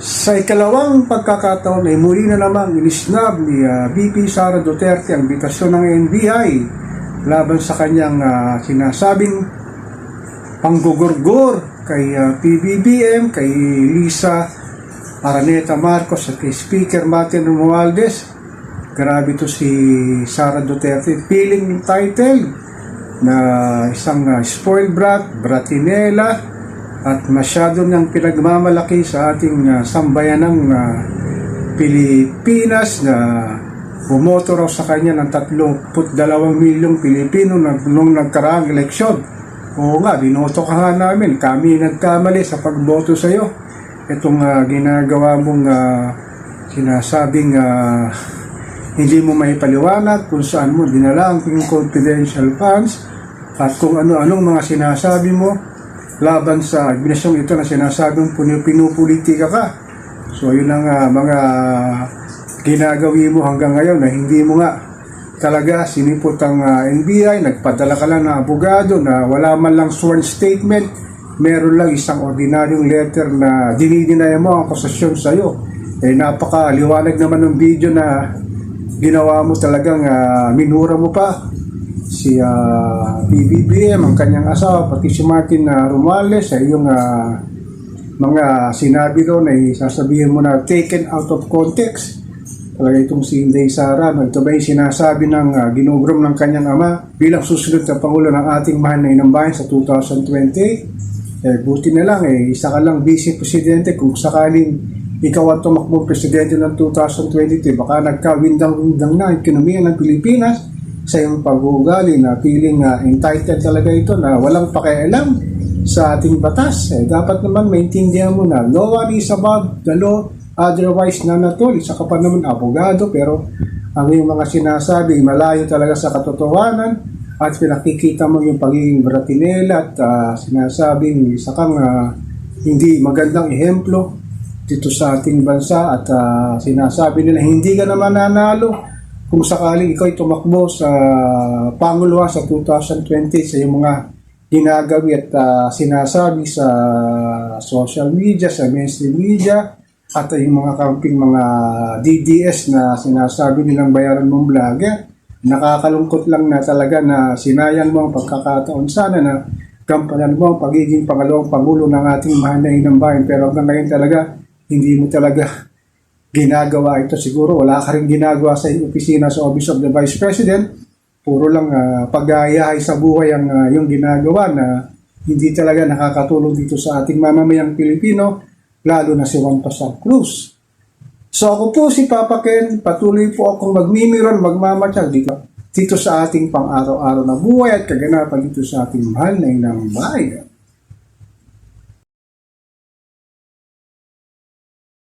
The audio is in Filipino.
Sa ikalawang pagkakataon ay muli na namang inisnab ni VP Sara Duterte ang imbitasyon ng NBI laban sa kanyang sinasabing panggugurgur kay PBBM, kay Lisa Araneta Marcos at kay Speaker Martin Romualdez. Grabe to si Sara Duterte, feeling yung title na isang spoiled brat, bratinela, at masyado niyang pinagmamalaki sa ating sambayanang Pilipinas na bumoto raw sa kanya ng 32 milyong Pilipino nung nagkaraang eleksyon. Oo nga, binoto ka nga namin, kami nagkamali sa pagboto sa iyo. Itong ginagawa mong sinasabing hindi mo may paliwanag kung saan mo dinala ang confidential funds at kung ano-anong mga sinasabi mo laban sa administrasyong ito na sinasabing pinupolitika ka. So yun ang mga ginagawi mo hanggang ngayon na hindi mo nga talaga sinipot ang NBI, nagpadala ka lang ng abogado na wala man lang sworn statement, meron lang isang ordinaryong letter na dinidinaya mo ang akusasyon sa iyo. Napakaliwanag naman ng video na ginawa mo talagang minura mo pa si PBBM, ang kanyang asawa, pati si Martin Romualdez sa iyong mga sinabi doon ay sasabihin mo na taken out of context. Talaga itong si Inday Sara, ito ba yung sinasabi ng ginugrom ng kanyang ama bilang susunod na Pangulo ng ating mahal na inang bayan sa 2020? Buti na lang, isa ka lang vice presidente. Kung sakaling ikaw ang tumakbong presidente ng 2022, baka nagkawindang-windang na ang ekonomiya ng Pilipinas sa iyong pag-uugali na feeling entitled talaga ito na walang pakialam sa ating batas. Dapat naman maintindihan mo na no one is above the law, otherwise nanatol. Isa ka pa naman abogado, pero ang iyong mga sinasabi malayo talaga sa katotohanan at pinakikita mo yung pagiging bratinela at sinasabing isa kang hindi magandang ehemplo dito sa ating bansa at sinasabi nila hindi ka naman nanalo kung sakaling ikaw ay tumakbo sa Panguluhan sa 2020 sa iyong mga ginagawi at sinasabi sa social media, sa mainstream media, at yung mga kamping mga DDS na sinasabi nilang bayaran mong vlogger. Nakakalungkot lang na talaga na sinayang mo ang pagkakataon sana na gampanan mo ang pagiging pangalawang Pangulo ng ating mahal na inang bayan. Pero hanggang ngayon talaga, hindi mo talaga ginagawa ito. Siguro wala ka rin ginagawa sa opisina sa Office of the Vice President. Puro lang pag-aayahay sa buhay ang yung ginagawa na hindi talaga nakakatulong dito sa ating mamamayang Pilipino, lalo na si Juan Pascual Cruz. So ako po si Papa Ken, patuloy po akong magmimiron, magmamatyag dito sa ating pang-araw-araw na buhay at kaganapan dito sa ating mahal na inang bayan.